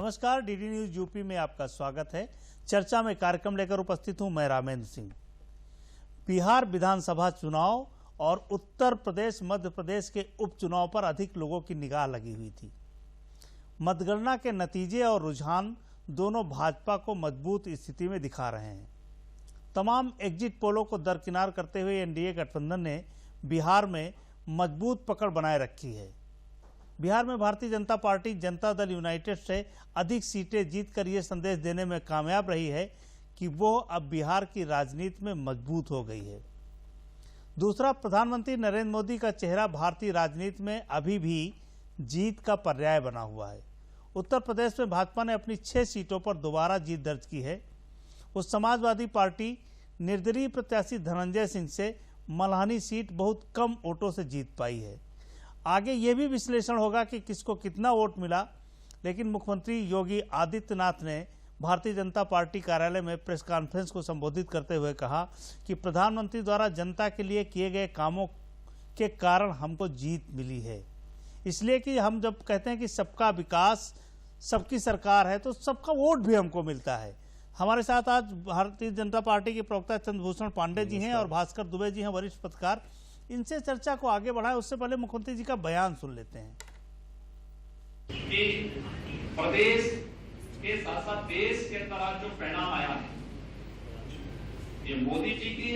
नमस्कार, DD news UP में आपका स्वागत है। चर्चा में कार्यक्रम लेकर उपस्थित हूं मैं रामेंद्र सिंह। बिहार विधानसभा चुनाव और उत्तर प्रदेश मध्य प्रदेश के उपचुनाव पर अधिक लोगों की निगाह लगी हुई थी। मतगणना के नतीजे और रुझान दोनों भाजपा को मजबूत स्थिति में दिखा रहे हैं। तमाम एग्जिट पोलों को दरकिनार करते हुए एनडीए गठबंधन ने बिहार में मजबूत पकड़ बनाए रखी है। बिहार में भारतीय जनता पार्टी जनता दल यूनाइटेड से अधिक सीटें जीतकर ये संदेश देने में कामयाब रही है कि वो अब बिहार की राजनीति में मजबूत हो गई है। दूसरा, प्रधानमंत्री नरेंद्र मोदी का चेहरा भारतीय राजनीति में अभी भी जीत का पर्याय बना हुआ है। उत्तर प्रदेश में भाजपा ने अपनी 6 सीटों पर दोबारा जीत दर्ज की है। उस समाजवादी पार्टी निर्दलीय प्रत्याशी धनंजय सिंह से मल्हानी सीट बहुत कम वोटों से जीत पाई है। आगे ये भी विश्लेषण होगा कि किसको कितना वोट मिला, लेकिन मुख्यमंत्री योगी आदित्यनाथ ने भारतीय जनता पार्टी कार्यालय में प्रेस कॉन्फ्रेंस को संबोधित करते हुए कहा कि प्रधानमंत्री द्वारा जनता के लिए किए गए कामों के कारण हमको जीत मिली है। इसलिए कि हम जब कहते हैं कि सबका विकास सबकी सरकार है, तो सबका वोट भी हमको मिलता है। हमारे साथ आज भारतीय जनता पार्टी के प्रवक्ता चंद्रभूषण पांडे जी हैं और भास्कर दुबे जी हैं, वरिष्ठ पत्रकार। इनसे चर्चा को आगे बढ़ाएं, उससे पहले मुख्यमंत्री जी का बयान सुन लेते हैं। कि प्रदेश के साथ साथ देश के तरह जो परिणाम आया है, ये मोदी जी के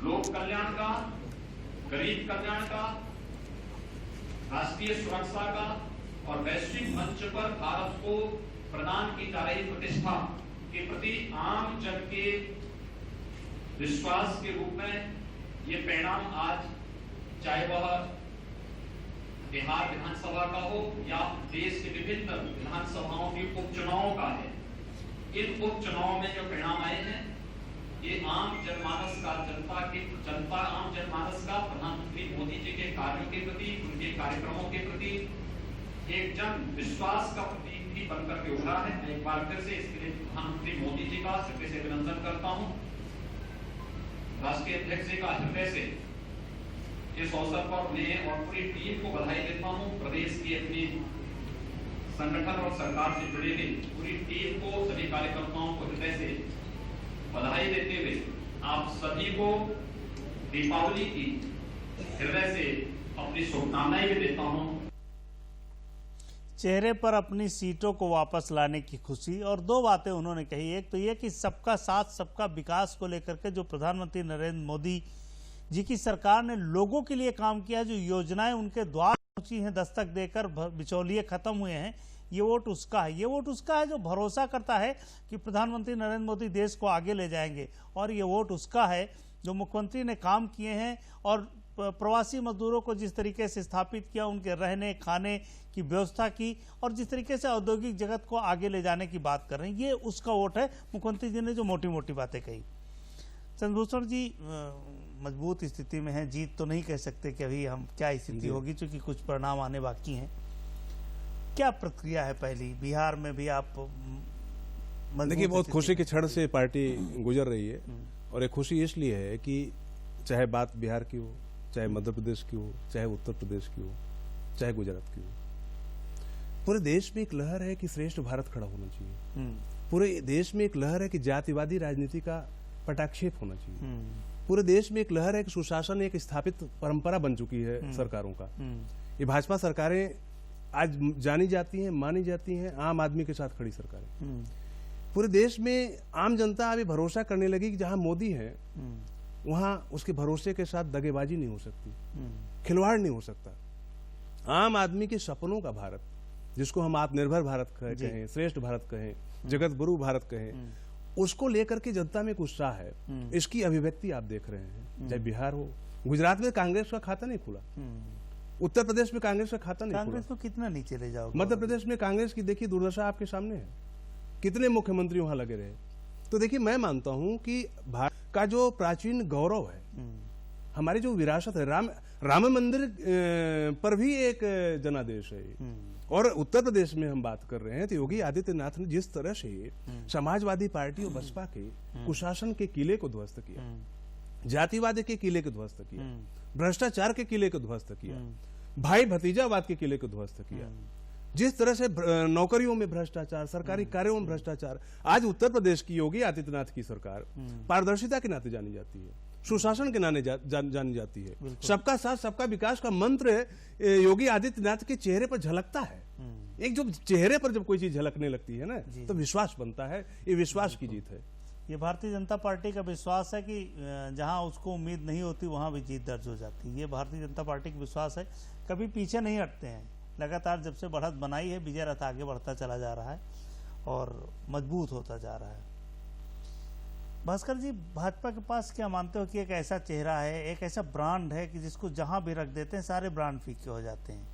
लोक कल्याण का, गरीब कल्याण का, राष्ट्रीय सुरक्षा का और वैश्विक मंच पर भारत को प्रदान की जा रही प्रतिष्ठा के प्रति आम जन के विश्वास के रूप में ये परिणाम आज चाहे वह बिहार विधानसभा का हो या देश के विभिन्न विधानसभाओं के उपचुनावों का है। इन उपचुनावों में जो परिणाम आए हैं, ये आम जनमानस का आम जनमानस का प्रधानमंत्री मोदी जी के कार्यों के प्रति, उनके कार्यक्रमों के प्रति एक जन विश्वास का प्रतीक भी बनकर के उभरा है। मैं एक बार फिर से इसके लिए प्रधानमंत्री मोदी जी का सिर से अभिनंदन करता हूं। राष्ट्रीय अध्यक्ष जी का हृदय से इस अवसर पर उन्हें और पूरी टीम को बधाई देता हूं। प्रदेश की अपनी संगठन और सरकार से जुड़ी हुई पूरी टीम को, सभी कार्यकर्ताओं को हृदय से बधाई देते हुए आप सभी को दीपावली की हृदय से अपनी शुभकामनाएं भी देता हूं। चेहरे पर अपनी सीटों को वापस लाने की खुशी, और 2 बातें उन्होंने कही। एक तो ये कि सबका साथ सबका विकास को लेकर के जो प्रधानमंत्री नरेंद्र मोदी जी की सरकार ने लोगों के लिए काम किया, जो योजनाएं उनके द्वार पहुंची हैं दस्तक देकर, बिचौलिए खत्म हुए हैं, ये वोट उसका है। ये वोट उसका है जो भरोसा करता है कि प्रधानमंत्री नरेंद्र मोदी देश को आगे ले जाएंगे। और ये वोट उसका है जो मुख्यमंत्री ने काम किए हैं और प्रवासी मजदूरों को जिस तरीके से स्थापित किया, उनके रहने खाने की व्यवस्था की, और जिस तरीके से औद्योगिक जगत को आगे ले जाने की बात कर रहे हैं, ये उसका वोट है। मुख्यमंत्री जी ने जो मोटी मोटी बातें कही। चंद्रभूषण जी मजबूत स्थिति में है, जीत तो नहीं कह सकते कि अभी हम क्या स्थिति होगी, क्योंकि कुछ परिणाम आने बाकी हैं। क्या प्रक्रिया है पहली बिहार में भी? आप देखिए, बहुत खुशी के क्षण से पार्टी गुजर रही है, और ये खुशी इसलिए है कि चाहे बात बिहार की हो, चाहे मध्य प्रदेश की हो, चाहे उत्तर प्रदेश की हो, चाहे गुजरात की हो, पूरे देश में एक लहर है कि श्रेष्ठ भारत खड़ा होना चाहिए। पूरे देश में एक लहर है कि जातिवादी राजनीति का पटाक्षेप होना चाहिए। पूरे देश में एक लहर है कि सुशासन एक स्थापित परंपरा बन चुकी है सरकारों का। ये भाजपा सरकारें आज जानी जाती हैं, मानी जाती हैं, आम आदमी के साथ खड़ी सरकारें। पूरे देश में आम जनता अभी भरोसा करने लगी कि जहां मोदी है वहां उसके भरोसे के साथ दगेबाजी नहीं हो सकती, खिलवाड़ नहीं हो सकता। आम आदमी के सपनों का भारत, जिसको हम आत्मनिर्भर भारत कहें, श्रेष्ठ भारत कहें, जगत गुरु भारत कहें, उसको लेकर के जनता में एक उत्साह है। इसकी अभिव्यक्ति आप देख रहे हैं। चाहे बिहार हो, गुजरात में कांग्रेस का खाता नहीं खुला, उत्तर प्रदेश में कांग्रेस का खाता नहीं खुला। कांग्रेस को कितना नीचे ले जाओगे? मध्य प्रदेश में कांग्रेस की देखिए दुर्दशा आपके सामने है, कितने मुख्यमंत्री वहां लगे रहे। तो देखिए, मैं मानता हूं कि भारत का जो प्राचीन गौरव है, हमारी जो विरासत है, राम मंदिर पर भी एक जनादेश है। और उत्तर प्रदेश में हम बात कर रहे हैं तो योगी आदित्यनाथ ने जिस तरह से समाजवादी पार्टी और बसपा के कुशासन के किले को ध्वस्त किया, जातिवाद के किले को ध्वस्त किया, भ्रष्टाचार के किले को ध्वस्त किया, भाई भतीजावाद के किले को ध्वस्त किया, जिस तरह से नौकरियों में भ्रष्टाचार, सरकारी कार्यों में भ्रष्टाचार, आज उत्तर प्रदेश की योगी आदित्यनाथ की सरकार पारदर्शिता के नाते जानी जाती है, सुशासन के नाते जानी जाती है। सबका साथ सबका विकास का मंत्र योगी आदित्यनाथ के चेहरे पर झलकता है। एक जो चेहरे पर जब कोई चीज झलकने लगती है ना, तो विश्वास बनता है। ये विश्वास की जीत है। ये भारतीय जनता पार्टी का विश्वास है कि जहां उसको उम्मीद नहीं होती वहां भी जीत दर्ज हो जाती है। ये भारतीय जनता पार्टी का विश्वास है, कभी पीछे नहीं हटते हैं। लगातार जब से बढ़त बनाई है, विजय रथ आगे बढ़ता चला जा रहा है और मजबूत होता जा रहा है। भास्कर जी, भाजपा के पास क्या मानते हो कि एक ऐसा चेहरा है, एक ऐसा ब्रांड है कि जिसको जहां भी रख देते हैं सारे ब्रांड फीके हो जाते हैं?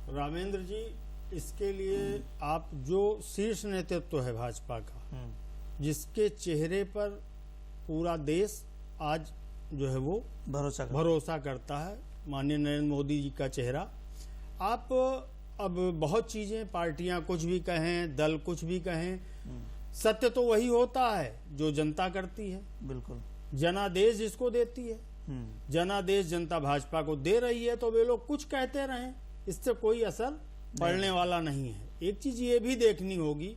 रामेंद्र जी, इसके लिए आप जो शीर्ष नेतृत्व है भाजपा का, जिसके चेहरे पर पूरा देश आज जो है वो भरोसा करता है, माननीय नरेंद्र मोदी जी का चेहरा। आप अब बहुत चीजें, पार्टियां कुछ भी कहें, दल कुछ भी कहें, सत्य तो वही होता है जो जनता करती है। बिल्कुल। जनादेश जिसको देती है, जनादेश जनता भाजपा को दे रही है, तो वे लोग कुछ कहते रहें, इससे कोई असर पड़ने वाला नहीं है। एक चीज ये भी देखनी होगी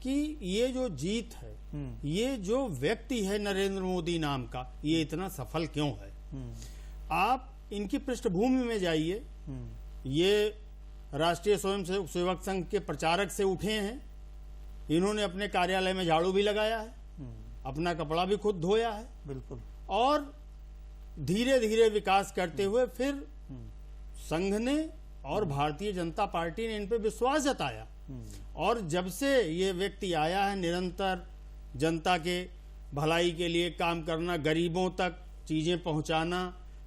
कि ये जो जीत है, ये जो व्यक्ति है नरेंद्र मोदी नाम का, ये इतना सफल क्यों है। आप इनकी पृष्ठभूमि में जाइए। ये राष्ट्रीय स्वयंसेवक संघ के प्रचारक से उठे हैं। इन्होंने अपने कार्यालय में झाड़ू भी लगाया है, अपना कपड़ा भी खुद धोया है। बिल्कुल। और धीरे धीरे विकास करते हुए फिर संघ ने और भारतीय जनता पार्टी ने इन पे विश्वास जताया। और जब से ये व्यक्ति आया है, निरंतर जनता के भलाई के लिए काम करना, गरीबों तक चीजें पहुंचाना,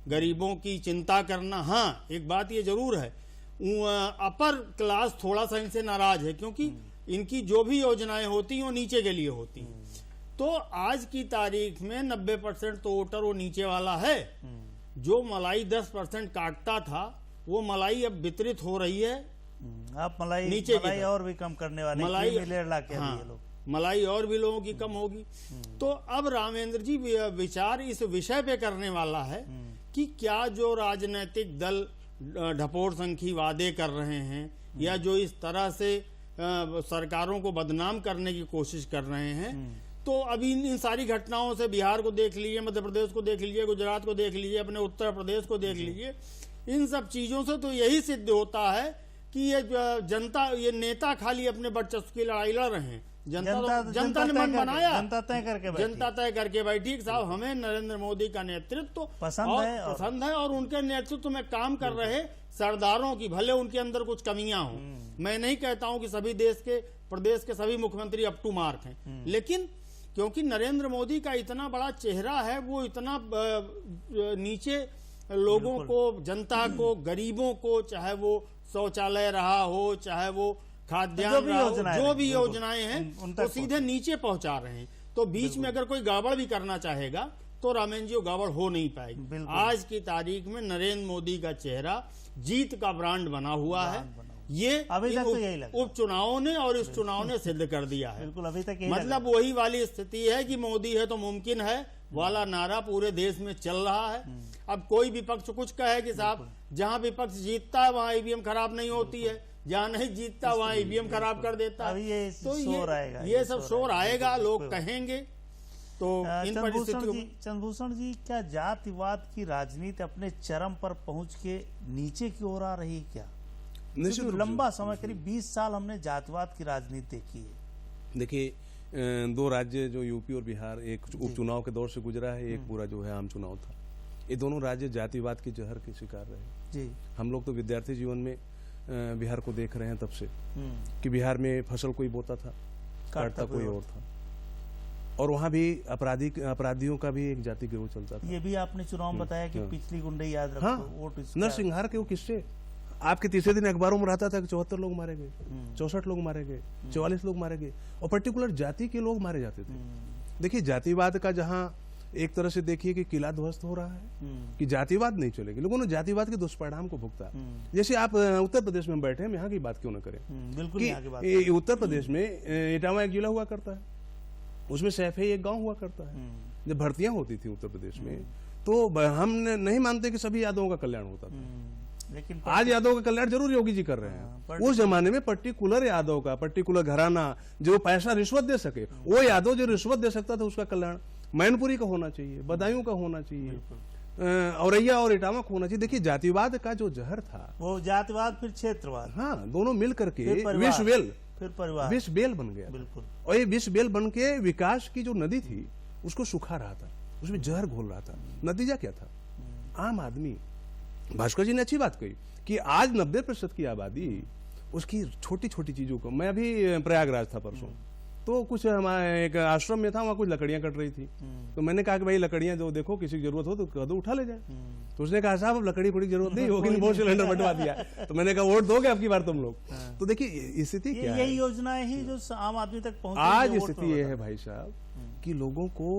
गरीबों की चिंता करना। हाँ, एक बात ये जरूर है, अपर क्लास थोड़ा सा इनसे नाराज है, क्योंकि इनकी जो भी योजनाएं होती हैं वो नीचे के लिए होती हैं। तो आज की तारीख में 90% तो वोटर वो नीचे वाला है। जो मलाई 10% काटता था, वो मलाई अब वितरित हो रही है। आप मलाई नीचे मलाई और भी कम करने वाले, मलाई हाँ, लोग मलाई और भी लोगों की कम होगी। तो अब रामेंद्र जी विचार इस विषय पे करने वाला है कि क्या जो राजनीतिक दल ढपोर संखी वादे कर रहे हैं, या जो इस तरह से सरकारों को बदनाम करने की कोशिश कर रहे हैं, तो अभी इन सारी घटनाओं से बिहार को देख लीजिए, मध्य प्रदेश को देख लीजिए, गुजरात को देख लीजिए, अपने उत्तर प्रदेश को देख लीजिए, इन सब चीजों से तो यही सिद्ध होता है कि ये जनता, ये नेता खाली अपने वर्चस्व की लड़ाई लड़ रहे हैं। जनता ने मन बनाया, जनता तय करके बैठी साहब हमें नरेंद्र मोदी का नेतृत्व पसंद है और उनके नेतृत्व में काम कर रहे सरदारों की, भले उनके अंदर कुछ कमियां हो। मैं नहीं कहता हूं कि सभी प्रदेश के सभी मुख्यमंत्री अप टू मार्क हैं, लेकिन क्योंकि नरेंद्र मोदी का इतना बड़ा चेहरा है, वो इतना नीचे लोगों को, जनता को, गरीबों को, चाहे वो शौचालय रहा हो, चाहे वो खाद्यान्न रहा हो, जो भी योजनाएं हैं, तो सीधे नीचे पहुंचा रहे हैं। तो बीच में अगर कोई गड़बड़ भी करना चाहेगा तो रामेंद्र जी गड़बड़ हो नहीं पाएगी। आज की तारीख में नरेंद्र मोदी का चेहरा जीत का ब्रांड बना हुआ है। ये उपचुनावों ने और इस चुनाव ने सिद्ध कर दिया है। बिल्कुल, अभी तक मतलब वही वाली स्थिति है कि मोदी है तो मुमकिन है वाला नारा पूरे देश में चल रहा है। अब कोई विपक्ष कुछ कहे कि साहब जहां विपक्ष जीतता है वहां ईवीएम खराब नहीं होती है, जहां नहीं जीतता वहां ईवीएम खराब कर देता है। तो ये सब शोर आएगा, लोग कहेंगे। तो इन परिस्थितियों में चंद्रभूषण जी, क्या जातिवाद की राजनीति अपने चरम पर पहुंच के नीचे की ओर आ रही है क्या? लंबा समय, करीब 20 साल हमने जातिवाद की राजनीति देखी है। देखिए, 2 राज्य जो यूपी और बिहार, एक उपचुनाव के दौर से गुजरा है, एक पूरा जो है आम चुनाव था। ये दोनों राज्य जातिवाद के जहर के शिकार रहे जी। हम लोग तो विद्यार्थी जीवन में बिहार को देख रहे हैं तब से कि बिहार में फसल कोई बोता था, काटता कोई और था, और वहाँ भी अपराधियों का भी एक जाति गिरोह चलता था। ये भी आपने चुनाव में बताया कि पिछली गुंडई याद रखो। हाँ, नरसिंहार के वो किस्से आपके तीसरे दिन अखबारों में रहता था कि 74 लोग मारे गए, 64 लोग मारे गए, 44 लोग मारे गए, और पर्टिकुलर जाति के लोग मारे जाते थे। देखिए, जातिवाद का जहां एक तरह से देखिए कि किला ध्वस्त हो रहा है कि जातिवाद नहीं चलेगी, लोगों ने जातिवाद के दुष्परिणाम को भुगता। जैसे आप उत्तर प्रदेश में बैठे हैं, यहाँ की बात क्यों न करें। बिल्कुल कि उत्तर प्रदेश में इटावा एक जिला हुआ करता है, उसमें सैफई एक गांव हुआ करता है। जब भर्तियां होती थी उत्तर प्रदेश में, तो हम नहीं मानते कि सभी यादवों का कल्याण होता था। लेकिन आज यादव का कल्याण जरूर योगी जी कर रहे हैं। उस जमाने में पर्टिकुलर यादव का, पर्टिकुलर घराना जो पैसा रिश्वत दे सके, वो यादव जो रिश्वत दे सकता था, उसका कल्याण मैनपुरी का होना चाहिए, बदायूं का होना चाहिए, औरैया और इटावा को होना चाहिए। देखिए जातिवाद का जो जहर था, वो जातिवाद फिर क्षेत्रवाद, हाँ, दोनों मिल करके फिर परिवार, विष बेल, फिर परिवार, विष बेल बन गया। बिल्कुल। और ये विष बेल बन के विकास की जो नदी थी उसको सुखा रहा था, उसमें जहर घोल रहा था। नतीजा क्या था? आम आदमी, भास्कर जी ने अच्छी बात कही कि आज 90% की आबादी उसकी छोटी छोटी चीजों को, मैं अभी प्रयागराज था परसों, तो कुछ हमारे एक आश्रम में था, वहां कुछ लकड़ियां कट रही थी, तो मैंने कहा कि भाई लकड़ियां जो देखो, किसी की जरूरत हो तो कह दो, उठा ले जाए। तो उसने कहा साहब अब लकड़ी की जरूरत नहीं होगी, बहुत सिलेंडर बंटवा दिया। तो मैंने कहा वोट दोगे आपकी बार तुम लोग? तो देखिए स्थिति क्या है, यही योजनाएं ही जो आम आदमी तक पहुंच आज स्थिति ये है भाई साहब कि लोगों को,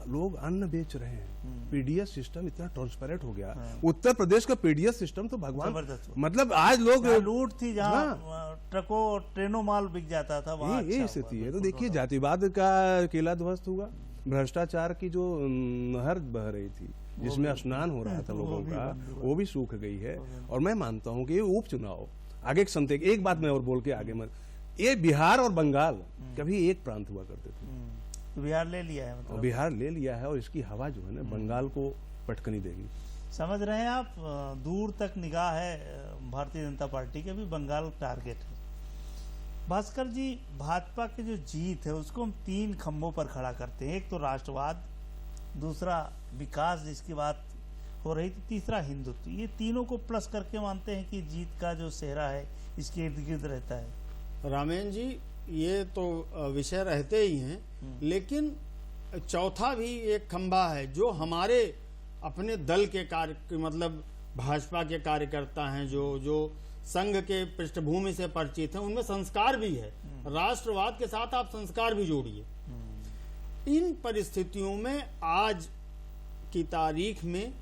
लोग अन्न बेच रहे हैं, पीडीएस सिस्टम इतना ट्रांसपेरेंट हो गया। उत्तर प्रदेश का पीडीएस सिस्टम तो भगवान, मतलब आज लोग, लूट थी जहाँ ट्रकों और ट्रेनों माल बिक जाता था, वहाँ ये स्थिति है। तो देखिए जातिवाद का किला ध्वस्त हुआ, भ्रष्टाचार की जो नहर बह रही थी जिसमें स्नान हो रहा था लोगों का, वो भी सूख गई है। और मैं मानता हूँ कि ये उपचुनाव आगे एक बात मैं और बोल के आगे मत, ये बिहार और बंगाल कभी एक प्रांत हुआ करते थे, बिहार ले लिया है, मतलब बिहार ले लिया है, और इसकी हवा जो है ना बंगाल को पटकनी देगी। समझ रहे हैं आप, दूर तक निगाह है भारतीय जनता पार्टी के, भी बंगाल टारगेट है। भास्कर जी, भाजपा की जो जीत है उसको हम 3 खंभों पर खड़ा करते हैं। एक तो राष्ट्रवाद, दूसरा विकास जिसकी बात हो रही थी, तीसरा हिंदुत्व। ये तीनों को प्लस करके मानते हैं कि जीत का जो सेहरा है इसके इर्द गिर्द रहता है। रामेन जी, ये तो विषय रहते ही हैं, लेकिन चौथा भी एक खंभा है जो हमारे अपने दल के कार्य, मतलब भाजपा के कार्यकर्ता हैं, जो संघ के पृष्ठभूमि से परिचित हैं, उनमें संस्कार भी है। राष्ट्रवाद के साथ आप संस्कार भी जोड़िए। इन परिस्थितियों में आज की तारीख में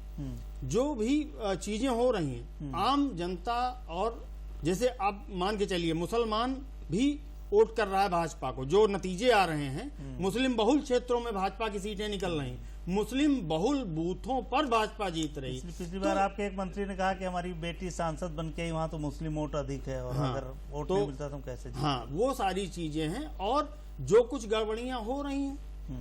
जो भी चीजें हो रही हैं, आम जनता, और जैसे आप मान के चलिए मुसलमान भी वोट कर रहा है भाजपा को, जो नतीजे आ रहे हैं, मुस्लिम बहुल क्षेत्रों में भाजपा की सीटें निकल रही, मुस्लिम बहुल बूथों पर भाजपा जीत रही। पिछली बार आपके एक मंत्री ने कहा कि हमारी बेटी सांसद बन के आई, वहां तो मुस्लिम वोट अधिक है, और अगर वोट नहीं मिलता तो कैसे जीते? हाँ, वो सारी चीजें हैं। और जो कुछ गड़बड़ियां हो रही हैं,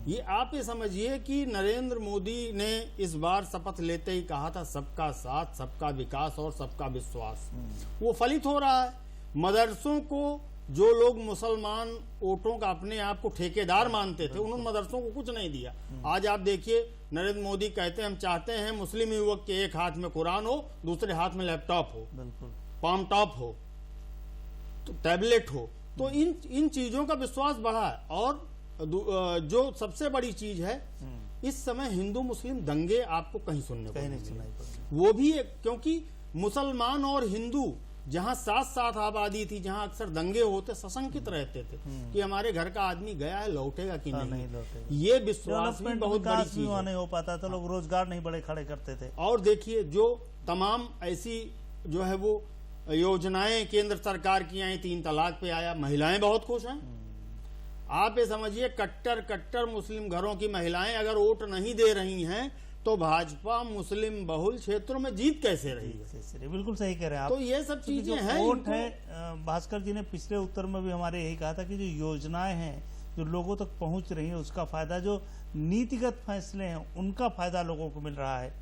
ये आप ये समझिए कि नरेंद्र मोदी ने इस बार शपथ लेते ही कहा था सबका साथ, सबका विकास और सबका विश्वास, वो फलित हो रहा है। मदरसों को, जो लोग मुसलमान वोटों का अपने आप को ठेकेदार मानते थे, उन्होंने मदरसों को कुछ नहीं दिया। आज आप देखिए नरेंद्र मोदी कहते हैं हम चाहते हैं मुस्लिम युवक के एक हाथ में कुरान हो, दूसरे हाथ में लैपटॉप हो, बिल्कुल, पाम टॉप हो, तो टैबलेट हो। तो इन चीजों का विश्वास बढ़ा है। और जो सबसे बड़ी चीज है, इस समय हिंदू मुस्लिम दंगे आपको कहीं सुनने को नहीं मिले। वो भी क्योंकि मुसलमान और हिंदू जहां साथ साथ आबादी थी, जहां अक्सर दंगे होते, सशंकित रहते थे कि हमारे घर का आदमी गया है, लौटेगा कि नहीं लौटेगा। ये विश्वास भी बहुत बड़ी चीज है। नहीं हो पाता था, लोग रोजगार नहीं बड़े खड़े करते थे। और देखिए जो तमाम ऐसी जो है वो योजनाएं केंद्र सरकार की आई, 3 तलाक पे आया, महिलाएं बहुत खुश हैं। आप ये समझिए कट्टर मुस्लिम घरों की महिलाएं अगर वोट नहीं दे रही हैं तो भाजपा मुस्लिम बहुल क्षेत्रों में जीत कैसे रही है? बिल्कुल सही कह रहे हैं आप। तो ये सब चीजें हैं। वोट है, भास्कर जी ने पिछले उत्तर में भी हमारे यही कहा था कि जो योजनाएं हैं जो लोगों तक पहुंच रही है, उसका फायदा, जो नीतिगत फैसले हैं उनका फायदा लोगों को मिल रहा है।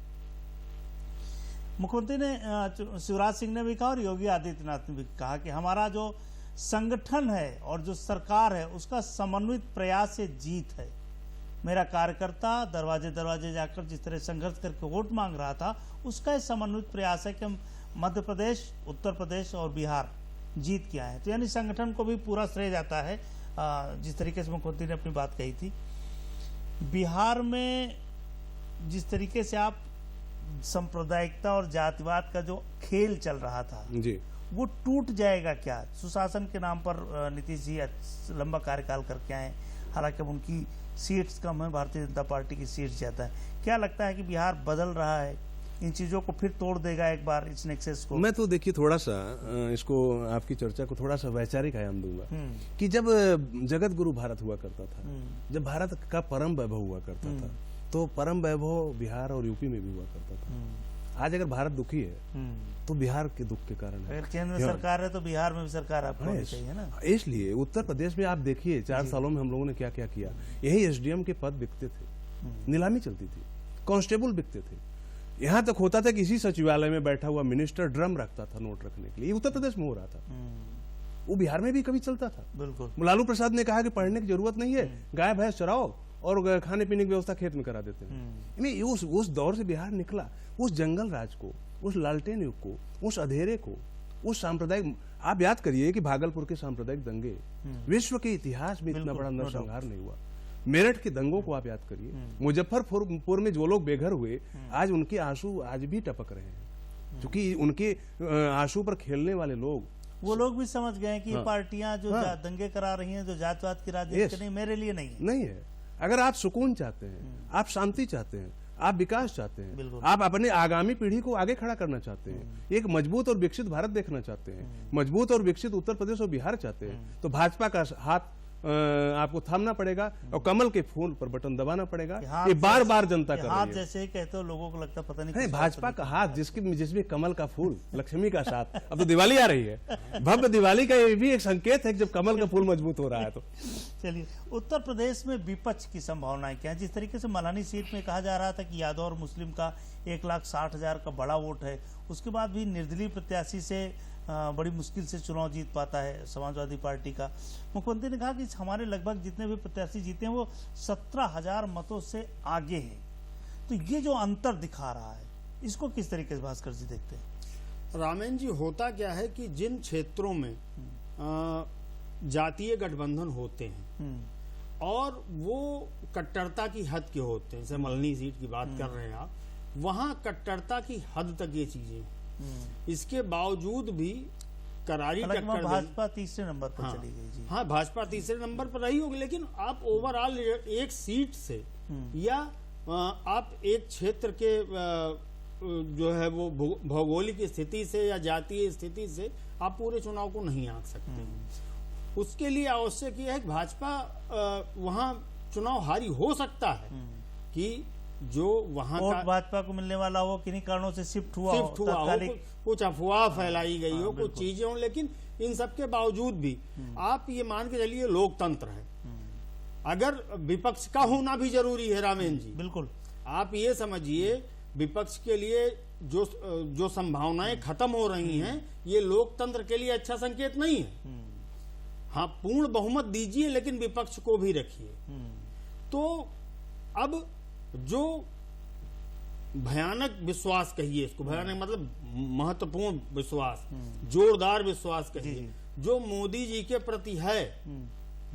मुख्यमंत्री ने, शिवराज सिंह ने भी कहा और योगी आदित्यनाथ ने भी कहा कि हमारा जो संगठन है और जो सरकार है उसका समन्वित प्रयास से जीत है। मेरा कार्यकर्ता दरवाजे दरवाजे जाकर जिस तरह संघर्ष करके वोट मांग रहा था, उसका समन्वित प्रयास है कि हम मध्य प्रदेश, उत्तर प्रदेश और बिहार जीत के आए। तो यानी संगठन को भी पूरा श्रेय जाता है। जिस तरीके से मुख्यमंत्री ने अपनी बात कही थी, बिहार में जिस तरीके से आप सांप्रदायिकता और जातिवाद का जो खेल चल रहा था जी, वो टूट जाएगा क्या? सुशासन के नाम पर नीतीश जी लंबा कार्यकाल करके आए, हालांकि उनकी सीट्स कम है, भारतीय जनता पार्टी की सीट्स ज्यादा है। क्या लगता है कि बिहार बदल रहा है, इन चीजों को फिर तोड़ देगा एक बार, इस नेक्सस को? मैं तो देखिए थोड़ा सा इसको, आपकी चर्चा को थोड़ा सा वैचारिक आयाम दूंगा कि जब जगत गुरु भारत हुआ करता था, जब भारत का परम वैभव हुआ करता था, तो परम वैभव बिहार और यूपी में भी हुआ करता था। आज अगर भारत दुखी है तो बिहार के दुख के कारण है। अगर केंद्र में सरकार है तो बिहार में भी सरकार आपको होनी चाहिए ना। इसलिए उत्तर प्रदेश में आप देखिए 4 सालों में हम लोगों ने क्या क्या किया। यही एसडीएम के पद बिकते थे, नीलामी चलती थी, कांस्टेबल बिकते थे, यहाँ तक होता था कि इसी सचिवालय में बैठा हुआ मिनिस्टर ड्रम रखता था नोट रखने के लिए। ये उत्तर प्रदेश में हो रहा था, वो बिहार में भी कभी चलता था। बिल्कुल। लालू प्रसाद ने कहा कि पढ़ने की जरूरत नहीं है, गाय भैंस चराओ और खाने पीने की व्यवस्था खेत में करा देते हैं। उस दौर से बिहार निकला। उस जंगल राज को, उस लालटेन युग को, उस अंधेरे को, उस सांप्रदायिक, आप याद करिए कि भागलपुर के सांप्रदायिक दंगे विश्व के इतिहास में इतना बड़ा नरसंहार नहीं हुआ। मेरठ के दंगों को आप याद करिए, मुजफ्फरपुर में जो लोग बेघर हुए, आज उनके आंसू आज भी टपक रहे हैं, क्योंकि उनके आंसू पर खेलने वाले लोग, वो लोग भी समझ गए कि ये पार्टियां जो दंगे करा रही हैं, जो जातवाद की राजनीति नहीं, मेरे लिए नहीं है। अगर आप सुकून चाहते हैं, आप शांति चाहते हैं, आप विकास चाहते हैं, आप अपने आगामी पीढ़ी को आगे खड़ा करना चाहते हैं, एक मजबूत और विकसित भारत देखना चाहते हैं, मजबूत और विकसित उत्तर प्रदेश और बिहार चाहते हैं, तो भाजपा का हाथ आपको थामना पड़ेगा और कमल के फूल पर बटन दबाना पड़ेगा। ये बार बार जनता कर रही है। जैसे ही कहते हो लोगों को लगता पता नहीं भाजपा का हाथ जिसमें कमल का फूल, लक्ष्मी का साथ। अब तो दिवाली आ रही है, भव्य दिवाली का ये भी एक संकेत है कि जब कमल का फूल मजबूत हो रहा है। तो चलिए, उत्तर प्रदेश में विपक्ष की संभावनाएं क्या है? जिस तरीके से मलानी सीट में कहा जा रहा था कि यादव और मुस्लिम का 1,60,000 का बड़ा वोट है, उसके बाद भी निर्दलीय प्रत्याशी से बड़ी मुश्किल से चुनाव जीत पाता है समाजवादी पार्टी का। मुख्यमंत्री ने कहा कि हमारे लगभग जितने भी प्रत्याशी जीते हैं वो 17,000 मतों से आगे हैं। तो ये जो अंतर दिखा रहा है, इसको किस तरीके से भास्कर जी देखते हैं? रामेन जी, होता क्या है कि जिन क्षेत्रों में जातीय गठबंधन होते हैं और वो कट्टरता की हद के होते हैं, जैसे मल्हनी सीट की बात कर रहे हैं आप, वहां कट्टरता की हद तक ये चीजें, इसके बावजूद भी करारी टक्कर, भाजपा तीसरे नंबर पर चली गई जी। हाँ, भाजपा तीसरे नंबर पर रही होगी, लेकिन आप ओवरऑल एक सीट से या आप एक क्षेत्र के जो है वो भौगोलिक स्थिति से या जातीय स्थिति से आप पूरे चुनाव को नहीं आंक सकते। उसके लिए आवश्यक यह है कि भाजपा वहां चुनाव हारी हो सकता है कि जो वहां का भाजपा को मिलने वाला हो, किन्हीं कारणों से शिफ्ट हुआ हो, कुछ अफवाह फैलाई गई हो, कुछ चीजें हो, लेकिन इन सब के बावजूद भी आप ये मान के चलिए लोकतंत्र है। अगर विपक्ष का होना भी जरूरी है रामेन जी, बिल्कुल, आप ये समझिए विपक्ष के लिए जो संभावनाएं खत्म हो रही हैं, ये लोकतंत्र के लिए अच्छा संकेत नहीं है। हाँ, पूर्ण बहुमत दीजिए लेकिन विपक्ष को भी रखिए। तो अब जो भयानक विश्वास कहिए इसको, भयानक मतलब महत्वपूर्ण विश्वास, जोरदार विश्वास कहिए, जो मोदी जी के प्रति है,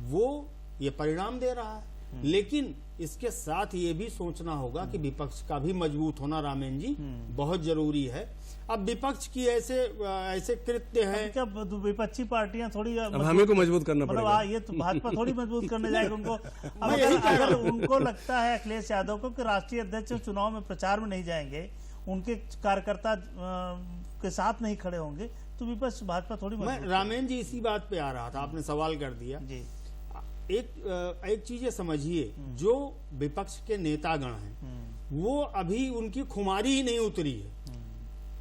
वो ये परिणाम दे रहा है। लेकिन इसके साथ ये भी सोचना होगा कि विपक्ष का भी मजबूत होना रामेन जी बहुत जरूरी है। अब विपक्ष की ऐसे कृत्य हैं, क्या विपक्षी पार्टियां थोड़ी हमें को मजबूत करना पड़ेगा। ये तो भाजपा थोड़ी मजबूत करने जाएगी उनको। अगर उनको लगता है अखिलेश यादव को कि राष्ट्रीय अध्यक्ष चुनाव में प्रचार में नहीं जाएंगे, उनके कार्यकर्ता के साथ नहीं खड़े होंगे, तो विपक्ष भाजपा थोड़ी मैं रामेन जी इसी बात पे आ रहा था, आपने सवाल कर दिया जी। एक चीज समझिए, जो विपक्ष के नेतागण हैं वो अभी उनकी खुमारी ही नहीं उतरी है।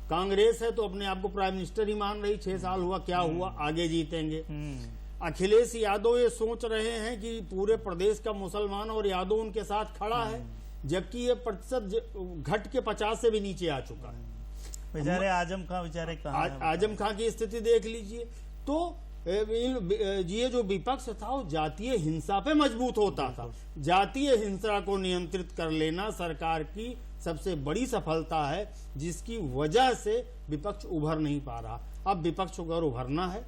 कांग्रेस है तो अपने आप को प्राइम मिनिस्टर ही मान रही, 6 साल हुआ, क्या हुआ, आगे जीतेंगे। अखिलेश यादव ये सोच रहे हैं कि पूरे प्रदेश का मुसलमान और यादव उनके साथ खड़ा है, जबकि ये प्रतिशत घट के 50 से भी नीचे आ चुका है। बेचारे आजम खां बेचारे कहां हैं? आजम खां की स्थिति देख लीजिए। तो ये जो विपक्ष था वो जातीय हिंसा पे मजबूत होता था। जातीय हिंसा को नियंत्रित कर लेना सरकार की सबसे बड़ी सफलता है, जिसकी वजह से विपक्ष उभर नहीं पा रहा। अब विपक्ष अगर उभरना है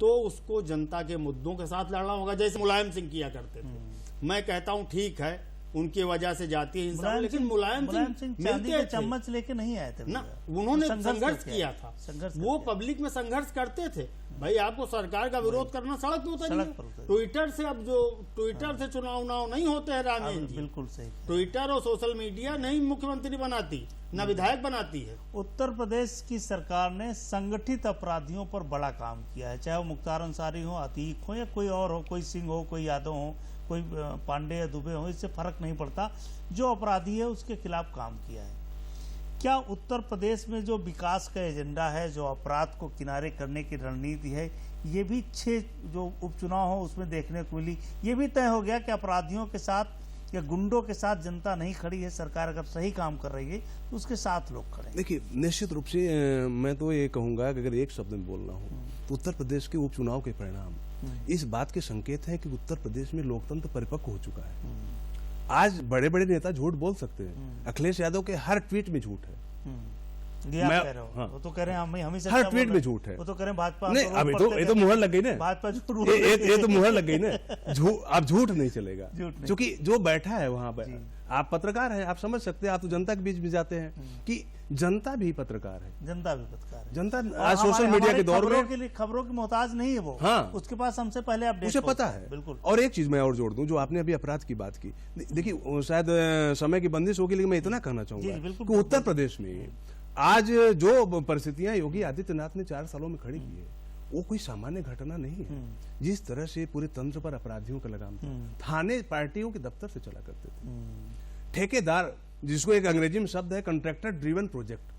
तो उसको जनता के मुद्दों के साथ लड़ना होगा, जैसे मुलायम सिंह किया करते थे। मैं कहता हूं ठीक है उनकी वजह से जातीय हिंसा, लेकिन मुलायम सिंह चांदी का चम्मच लेके नहीं आए थे ना, उन्होंने संघर्ष किया था, वो पब्लिक में संघर्ष करते थे। भाई आपको सरकार का विरोध करना सड़क पे उतरिए। ट्विटर से अब जो ट्विटर से चुनाव नहीं होते हैं रामेन जी, बिल्कुल सही। ट्विटर और सोशल मीडिया नहीं मुख्यमंत्री बनाती, न विधायक बनाती है। उत्तर प्रदेश की सरकार ने संगठित अपराधियों पर बड़ा काम किया है, चाहे वो मुख्तार अंसारी हो, अतीक हो या कोई और हो, कोई सिंह हो, कोई यादव हो, कोई पांडे या दुबे हो, इससे फर्क नहीं पड़ता। जो अपराधी है उसके खिलाफ काम किया है। क्या उत्तर प्रदेश में जो विकास का एजेंडा है, जो अपराध को किनारे करने की रणनीति है, ये भी 6 जो उपचुनाव हो उसमें देखने को मिली? ये भी तय हो गया कि अपराधियों के साथ या गुंडों के साथ जनता नहीं खड़ी है, सरकार अगर सही काम कर रही है तो उसके साथ लोग खड़े हैं। देखिए, निश्चित रूप से मैं तो ये कहूंगा कि अगर एक शब्द में बोलना हो तो उत्तर प्रदेश के उपचुनाव के परिणाम इस बात के संकेत हैं कि उत्तर प्रदेश में लोकतंत्र परिपक्व हो चुका है। आज बड़े बड़े नेता झूठ बोल सकते हैं, अखिलेश यादव के हर ट्वीट में झूठ है। ये आप कह रहे हो, हाँ। वो तो कह रहे हैं हम ही हर ट्वीट में झूठ है। वो तो कह रहे हैं भाजपा, नहीं, अब ये तो मुहर लग गई ना, भाजपा झूठ, ये तो मुहर लग गई ना। अब झूठ नहीं चलेगा, झूठ नहीं। क्योंकि जो बैठा है वहां पर, आप पत्रकार हैं, आप समझ सकते हैं, आप तो जनता के बीच में जाते हैं कि जनता भी पत्रकार है। जनता भी पत्रकार है। जनता आज सोशल मीडिया के दौर में खबरों की मोहताज नहीं है वो। हाँ, उसके पास हमसे पहले अपडेट, उसे पता है। बिल्कुल। और एक चीज मैं और जोड़ दूं, जो आपने अभी अपराध की बात की, देखिए शायद समय की बंदिश होगी, लेकिन मैं इतना कहना चाहूंगा कि उत्तर प्रदेश में आज जो परिस्थितियां योगी आदित्यनाथ ने 4 सालों में खड़ी की है, वो कोई सामान्य घटना नहीं है। जिस तरह से पूरे तंत्र पर अपराधियों का लगाम था, थाने पार्टियों के दफ्तर से चला करते थे। ठेकेदार, जिसको एक अंग्रेजी में शब्द है कंट्रैक्टर ड्रिवन प्रोजेक्ट,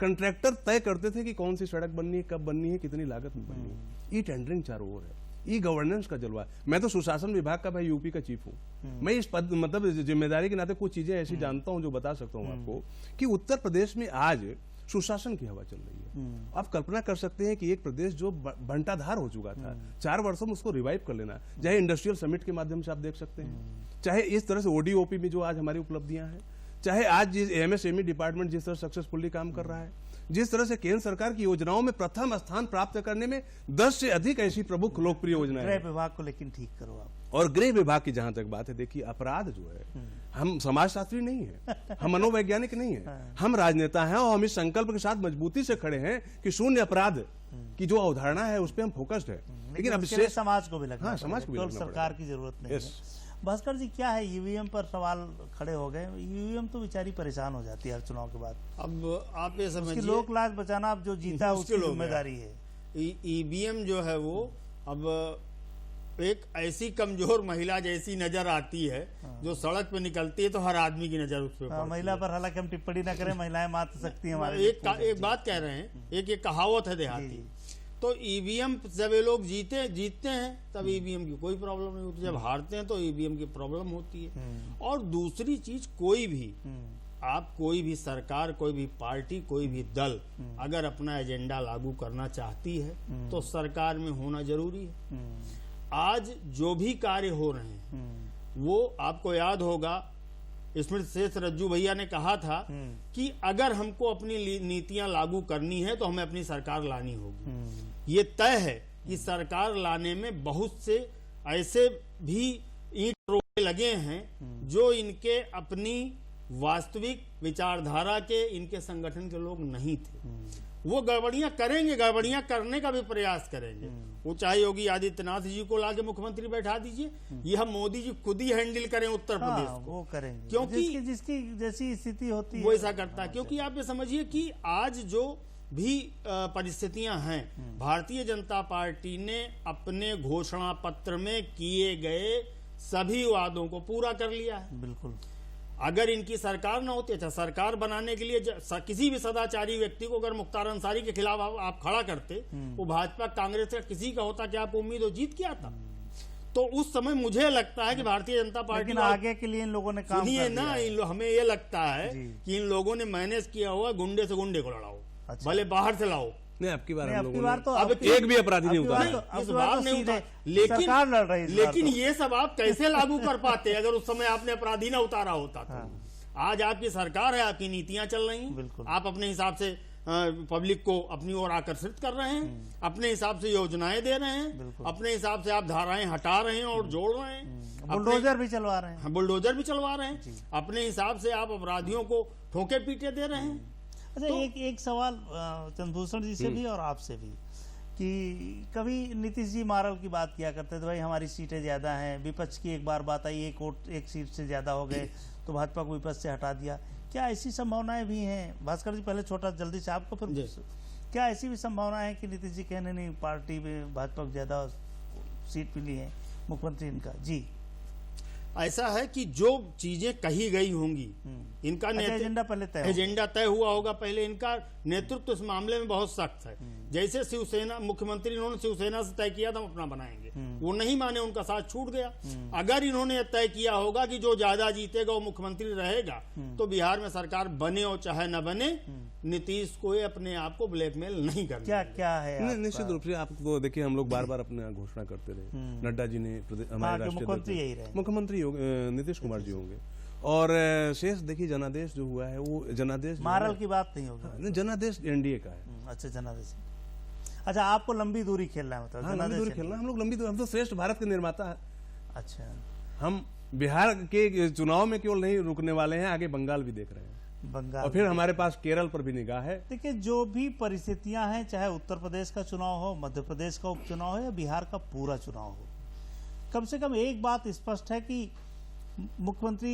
कंट्रैक्टर तय करते थे कि कौन सी सड़क बननी है, कब बननी है, कितनी लागत में बननी है। ई टेंडरिंग चारों ओर है, ई गवर्नेंस का जलवा। मैं तो सुशासन विभाग का भाई यूपी का चीफ हूँ। मैं इस पद मतलब जिम्मेदारी के नाते कुछ चीजें ऐसी जानता हूं जो बता सकता हूं आपको कि उत्तर प्रदेश में आज सुशासन की हवा चल रही है। आप कल्पना कर सकते हैं कि एक प्रदेश जो बंटाधार हो चुका था, 4 वर्षों में उसको रिवाइव कर लेना, चाहे इंडस्ट्रियल समिट के माध्यम से आप देख सकते हैं, चाहे इस तरह से ओडीओपी में जो आज हमारी उपलब्धियां हैं, चाहे आज जिस एमएसएमई डिपार्टमेंट जिस तरह सक्सेसफुली काम कर रहा है, जिस तरह से केंद्र सरकार की योजनाओं में प्रथम स्थान प्राप्त करने में 10 से अधिक ऐसी प्रमुख लोकप्रिय योजनाएं हैं। गृह विभाग को लेकिन ठीक करो आप। और गृह विभाग की जहां तक बात है, देखिए अपराध जो है, हम समाजशास्त्री नहीं है, हम मनोवैज्ञानिक नहीं है, हम राजनेता हैं और हम इस संकल्प के साथ मजबूती से खड़े हैं कि शून्य अपराध की जो अवधारणा है उस पर हम फोकस्ड है। लेकिन अब से समाज को भी लगना, समाज को भी लगना, सरकार की जरूरत नहीं है। भास्कर जी, क्या है ईवीएम पर सवाल खड़े हो गए? ईवीएम तो बेचारी परेशान हो जाती है हर चुनाव के बाद। अब आप ये समझिए, लोक लाज बचाना, अब जो जीता उसकी जिम्मेदारी है। ईवीएम जो है वो अब एक ऐसी कमजोर महिला जैसी नजर आती है, जो सड़क पे निकलती है तो हर आदमी की नजर उस पर। महिला पर हालांकि हम टिप्पणी ना करें, महिलाएं मातृशक्ति हमारे। एक बात कह रहे हैं, एक कहावत है देहाती, तो ईवीएम जब ये लोग जीतते हैं तब ईवीएम की कोई प्रॉब्लम नहीं होती, जब हारते हैं तो ईवीएम की प्रॉब्लम होती है। और दूसरी चीज, कोई भी सरकार, कोई भी पार्टी, कोई भी दल अगर अपना एजेंडा लागू करना चाहती है तो सरकार में होना जरूरी है। आज जो भी कार्य हो रहे हैं वो आपको याद होगा, स्मृति शेष रज्जू भैया ने कहा था कि अगर हमको अपनी नीतियां लागू करनी है तो हमें अपनी सरकार लानी होगी। ये तय है कि सरकार लाने में बहुत से ऐसे भी ईंट रोके लगे हैं जो इनके अपनी वास्तविक विचारधारा के, इनके संगठन के लोग नहीं थे। वो गड़बड़ियां करेंगे, गड़बड़ियां करने का भी प्रयास करेंगे। वो चाहे योगी आदित्यनाथ जी को लाके मुख्यमंत्री बैठा दीजिए, यह मोदी जी खुद ही हैंडल करें उत्तर प्रदेश को, वो करेंगे, क्योंकि जिसकी जैसी स्थिति होती है वो ऐसा करता है। क्योंकि आप ये समझिए कि आज जो भी परिस्थितियां हैं, भारतीय जनता पार्टी ने अपने घोषणा पत्र में किए गए सभी वादों को पूरा कर लिया है। बिल्कुल। अगर इनकी सरकार ना होती, अच्छा सरकार बनाने के लिए किसी भी सदाचारी व्यक्ति को अगर मुख्तार अंसारी के खिलाफ आप खड़ा करते, वो भाजपा कांग्रेस का किसी का होता, क्या आपको उम्मीद हो जीत क्या था? तो उस समय मुझे लगता है कि भारतीय जनता पार्टी आगे के लिए इन लोगों ने काम सुनिए ना, हमें ये लगता है कि इन लोगों ने मैनेज किया हुआ गुंडे से गुंडे को लड़ाओ, भले बाहर से लाओ। नहीं, आपकी बार तो अब एक भी अपराधी नहीं उतारा, इस बार नहीं उतारा, लेकिन ये सब आप कैसे लागू कर पाते अगर उस समय आपने अपराधी ना उतारा होता तो? आज आपकी सरकार है, आपकी नीतियां चल रही हैं, आप अपने हिसाब से पब्लिक को अपनी ओर आकर्षित कर रहे हैं, अपने हिसाब से योजनाएं दे रहे हैं, अपने हिसाब से आप धाराएं हटा रहे हैं और जोड़ रहे हैं, बुलडोजर भी चलवा रहे हैं, बुलडोजर भी चलवा रहे हैं, अपने हिसाब से आप अपराधियों को ठोके पीटे दे रहे हैं। अच्छा, एक सवाल चंद्रभूषण जी से भी और आपसे भी, कि कभी नीतीश जी मारल की बात किया करते थे, भाई हमारी सीटें ज्यादा हैं, विपक्ष की एक बार बात आई, एक सीट से ज्यादा हो गए तो भाजपा को विपक्ष से हटा दिया। क्या ऐसी संभावनाएं भी हैं? भास्कर जी पहले छोटा जल्दी से आपको, फिर क्या ऐसी भी संभावना है कि नीतीश जी कहने नहीं पार्टी में भाजपा को ज्यादा सीट मिली है, मुख्यमंत्री इनका? जी ऐसा है कि जो चीजें कही गई होंगी इनका एजेंडा पहले तय होगा। एजेंडा तय हुआ होगा पहले। इनका नेतृत्व इस मामले में बहुत सख्त है। जैसे शिवसेना मुख्यमंत्री इन्होंने शिवसेना से तय किया था हम अपना बनाएंगे, वो नहीं माने, उनका साथ छूट गया। अगर इन्होंने तय किया होगा कि जो ज्यादा जीतेगा वो मुख्यमंत्री रहेगा, तो बिहार में सरकार बने और चाहे न बने, नीतीश को अपने आप को ब्लैकमेल नहीं करना। क्या क्या है निश्चित रूप से आपको देखिए, हम लोग बार बार अपना घोषणा करते रहे, नड्डा जी ने हमारे राष्ट्रीय मुख्यमंत्री यही रहे, मुख्यमंत्री नीतीश कुमार जी होंगे। और शेष देखिए जनादेश जो हुआ है वो जनादेश मारल की बात नहीं होगी, जनादेश एनडीए का है। अच्छा जनादेश, अच्छा आपको लंबी दूरी खेलना है, मतलब लंबी दूरी खेलना, हम लोग लंबी दूरी, हम तो श्रेष्ठ भारत के निर्माता है। अच्छा, हम बिहार के चुनाव में केवल नहीं रुकने वाले हैं, आगे बंगाल भी देख रहे हैं, बंगाल, और फिर हमारे पास केरल पर भी निगाह है। देखिए जो भी परिस्थितियां हैं, चाहे उत्तर प्रदेश का चुनाव हो, मध्य प्रदेश का उपचुनाव हो या बिहार का पूरा चुनाव हो, कम से कम एक बात स्पष्ट है कि मुख्यमंत्री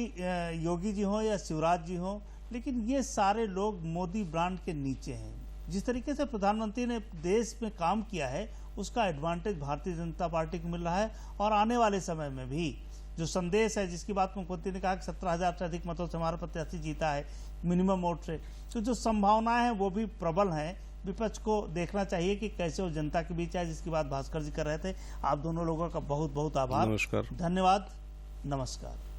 योगी जी हो या शिवराज जी हो, लेकिन ये सारे लोग मोदी ब्रांड के नीचे हैं। जिस तरीके से प्रधानमंत्री ने देश में काम किया है उसका एडवांटेज भारतीय जनता पार्टी को मिल रहा है, और आने वाले समय में भी जो संदेश है, जिसकी बात मुख्यमंत्री ने कहा कि 17,000 से अधिक मतों से हमारा प्रत्याशी जीता है मिनिमम वोट से, तो जो संभावनाएं हैं वो भी प्रबल हैं। विपक्ष को देखना चाहिए कि कैसे वो जनता के बीच है, जिसकी बात भास्कर जी कर रहे थे। आप दोनों लोगों का बहुत बहुत आभार, नमस्कार, धन्यवाद, नमस्कार।